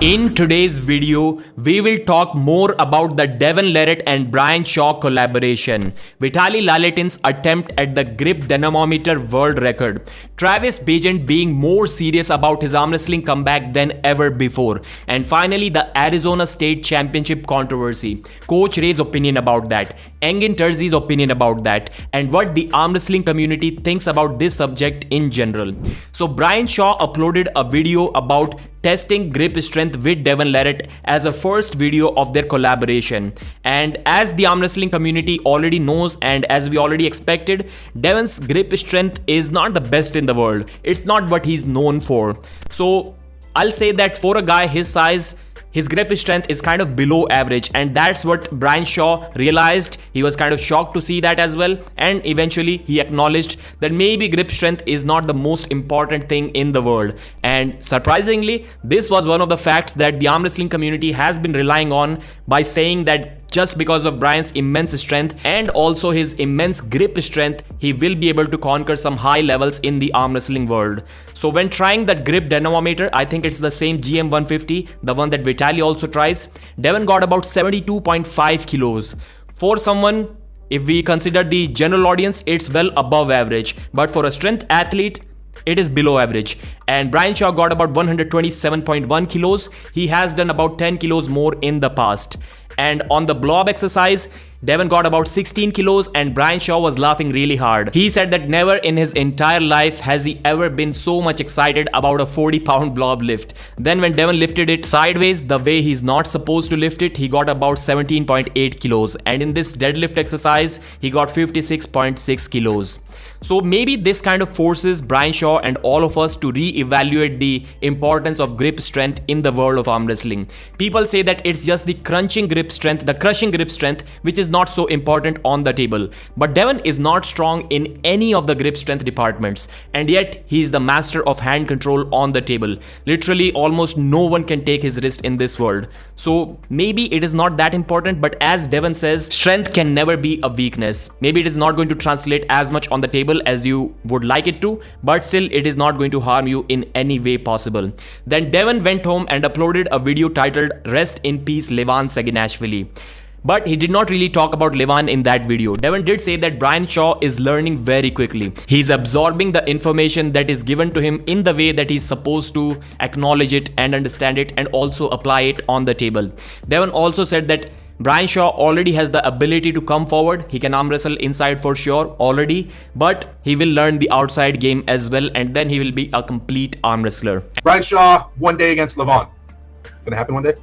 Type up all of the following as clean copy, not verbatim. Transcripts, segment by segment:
In today's video, we will talk more about the Devon Larratt and Brian Shaw collaboration, Vitaly Laletin's attempt at the grip dynamometer world record, Travis Bagent being more serious about his arm wrestling comeback than ever before, and finally the Arizona State Championship controversy, Coach Ray's opinion about that, Engin Terzi's opinion about that, and what the arm wrestling community thinks about this subject in general. So Brian Shaw uploaded a video about testing grip strength with Devon Larratt as a first video of their collaboration. And as the arm wrestling community already knows and as we already expected, Devon's grip strength is not the best in the world. It's not what he's known for. So I'll say that for a guy his size, his grip strength is kind of below average, and that's what Brian Shaw realized. He was kind of shocked to see that as well, and eventually he acknowledged that maybe grip strength is not the most important thing in the world. And surprisingly, this was one of the facts that the arm wrestling community has been relying on by saying that just because of Brian's immense strength and also his immense grip strength, he will be able to conquer some high levels in the arm wrestling world. So when trying that grip dynamometer, I think it's the same GM150, the one that Vitaly also tries, Devon got about 72.5 kilos. For someone, if we consider the general audience, it's well above average. But for a strength athlete, it is below average. And Brian Shaw got about 127.1 kilos. He has done about 10 kilos more in the past. And on the blob exercise, Devon got about 16 kilos and Brian Shaw was laughing really hard. He said that never in his entire life has he ever been so much excited about a 40-pound blob lift. Then when Devon lifted it sideways, the way he's not supposed to lift it, he got about 17.8 kilos. And in this deadlift exercise, he got 56.6 kilos. So maybe this kind of forces Brian Shaw and all of us to re-evaluate the importance of grip strength in the world of arm wrestling. People say that it's just the crunching grip strength, the crushing grip strength, which is not so important on the table. But Devon is not strong in any of the grip strength departments, and yet he is the master of hand control on the table. Literally almost no one can take his wrist in this world. So maybe it is not that important, but as Devon says, strength can never be a weakness. Maybe it is not going to translate as much on the table as you would like it to, but still it is not going to harm you in any way possible. Then Devon went home and uploaded a video titled "Rest in Peace Levan Saginashvili." But he did not really talk about Levan in that video. Devon did say that Brian Shaw is learning very quickly. He's absorbing the information that is given to him in the way that he's supposed to acknowledge it and understand it and also apply it on the table. Devon also said that Brian Shaw already has the ability to come forward. He can arm wrestle inside for sure already, but he will learn the outside game as well, and then he will be a complete arm wrestler. Brian Shaw one day against Levan. Gonna happen one day?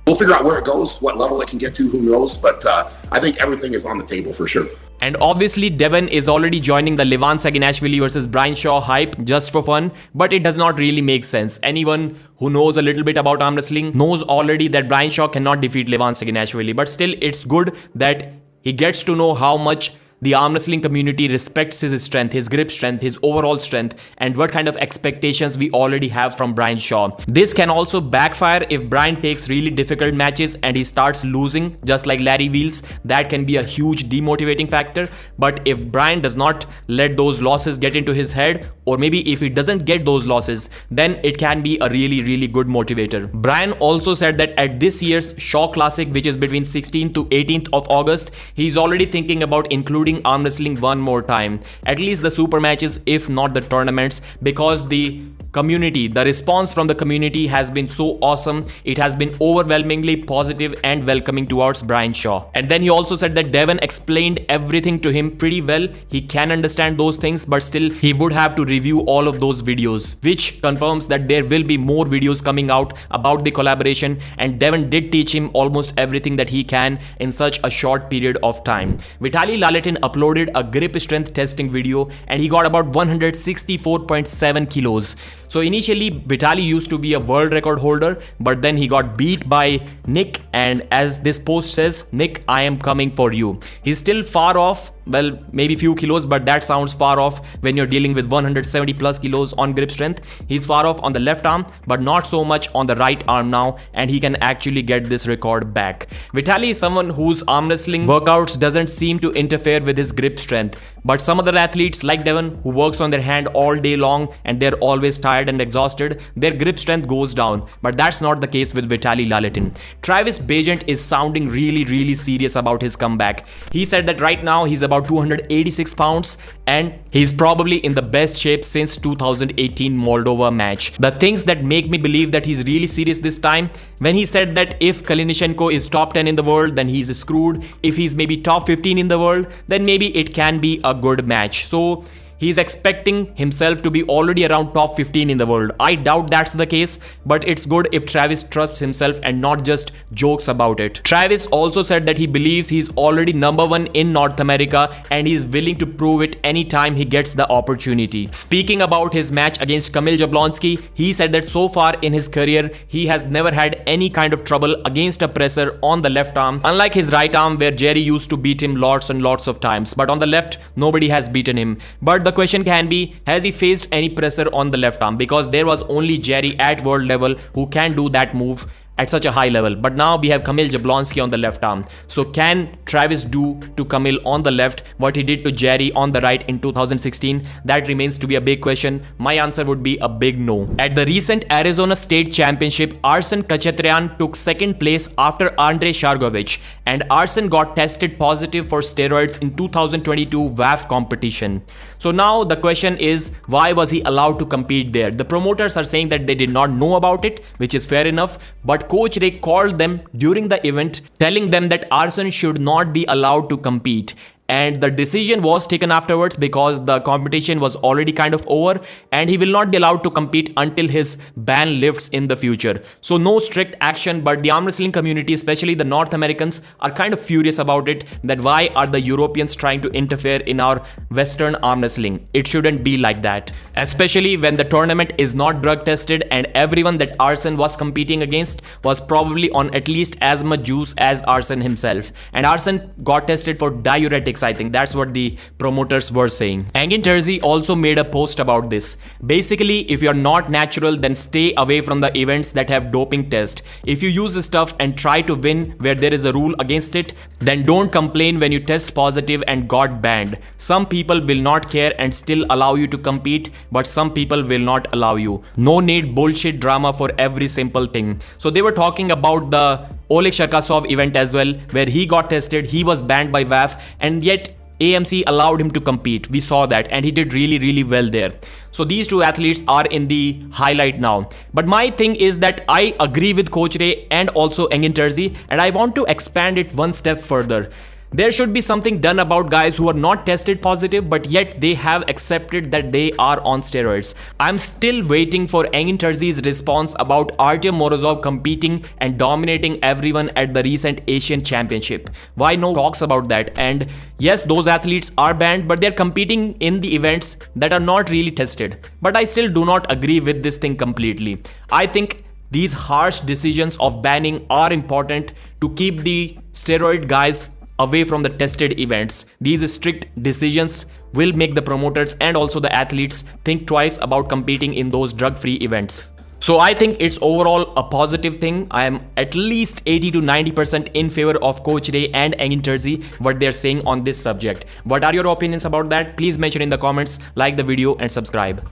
We'll figure out where it goes, what level it can get to, who knows, but I think everything is on the table for sure. And obviously Devon is already joining the Levan Saginashvili versus Brian Shaw hype just for fun, but it does not really make sense. Anyone who knows a little bit about arm wrestling knows already that Brian Shaw cannot defeat Levan Saginashvili, but still it's good that he gets to know how much the arm wrestling community respects his strength, his grip strength, his overall strength, and what kind of expectations we already have from Brian Shaw. This can also backfire if Brian takes really difficult matches and he starts losing, just like Larry Wheels. That can be a huge demotivating factor. But if Brian does not let those losses get into his head, or maybe if he doesn't get those losses, then it can be a really good motivator. Brian also said that at this year's Shaw Classic, which is between 16th to 18th of August, he's already thinking about including arm wrestling one more time, at least the super matches if not the tournaments, because the community, the response from the community has been so awesome. It has been overwhelmingly positive and welcoming towards Brian Shaw. And then he also said that Devon explained everything to him pretty well. He can understand those things, but still he would have to review all of those videos, which confirms that there will be more videos coming out about the collaboration, and Devon did teach him almost everything that he can in such a short period of time. Vitaly Laletin uploaded a grip strength testing video and he got about 164.7 kilos. So initially Vitaly used to be a world record holder, but then he got beat by Nick, and as this post says, Nick, I am coming for you. He's still far off well, maybe few kilos, but that sounds far off when you're dealing with 170 plus kilos on grip strength. He's far off on the left arm, but not so much on the right arm now, and he can actually get this record back. Vitaly is someone whose arm wrestling workouts doesn't seem to interfere with his grip strength, but some other athletes like Levan, who works on their hand all day long and they're always tired and exhausted, their grip strength goes down, but that's not the case with Vitaly Laletin. Travis Bagent is sounding really serious about his comeback. He said that right now he's about 286 pounds and he's probably in the best shape since 2018 Moldova match. The things that make me believe that he's really serious this time, when he said that if Kalinichenko is top 10 in the world, then he's screwed. If he's maybe top 15 in the world, then maybe it can be a good match. So he's expecting himself to be already around top 15 in the world. I doubt that's the case, but it's good if Travis trusts himself and not just jokes about it. Travis also said that he believes he's already #1 in North America and he's willing to prove it anytime he gets the opportunity. Speaking about his match against Kamil Jablonski, he said that so far in his career, he has never had any kind of trouble against a presser on the left arm, unlike his right arm where Jerry used to beat him lots and lots of times. But on the left, nobody has beaten him. But the question can be, has he faced any pressure on the left arm? Because there was only Jerry at world level who can do that move at such a high level. But now we have Kamil Jablonski on the left arm. So can Travis do to Kamil on the left what he did to Jerry on the right in 2016? That remains to be a big question. My answer would be a big no. At the recent Arizona State Championship, Arsen Kachetyan took second place after Andrei Shargovich, and Arsen got tested positive for steroids in 2022 WAF competition. So now the question is, why was he allowed to compete there? The promoters are saying that they did not know about it, which is fair enough, but Coach Ray called them during the event telling them that Arsen should not be allowed to compete. And the decision was taken afterwards because the competition was already kind of over and he will not be allowed to compete until his ban lifts in the future. So no strict action, but the arm wrestling community, especially the North Americans, are kind of furious about it, that why are the Europeans trying to interfere in our Western arm wrestling? It shouldn't be like that, especially when the tournament is not drug tested and everyone that Arsen was competing against was probably on at least as much juice as Arsen himself. And Arsen got tested for diuretics. I think that's what the promoters were saying. Engin Terzi also made a post about this. Basically, if you're not natural, then stay away from the events that have doping test. If you use the stuff and try to win where there is a rule against it, then don't complain when you test positive and got banned. Some people will not care and still allow you to compete, but some people will not allow you. No need bullshit drama for every simple thing. So they were talking about the Oleg Cherkasov event as well, where he got tested, he was banned by WAF, and yet AMC allowed him to compete. We saw that and he did really well there. So these two athletes are in the highlight now. But my thing is that I agree with Coach Ray and also Engin Terzi, and I want to expand it one step further. There should be something done about guys who are not tested positive, but yet they have accepted that they are on steroids. I'm still waiting for Engin Terzi's response about Artyom Morozov competing and dominating everyone at the recent Asian Championship. Why no talks about that? And yes, those athletes are banned, but they're competing in the events that are not really tested. But I still do not agree with this thing completely. I think these harsh decisions of banning are important to keep the steroid guys away from the tested events. These strict decisions will make the promoters and also the athletes think twice about competing in those drug-free events. So I think it's overall a positive thing. I am at least 80 to 90% in favor of Coach Ray and Engin Terzi, what they're saying on this subject. What are your opinions about that? Please mention in the comments, like the video and subscribe.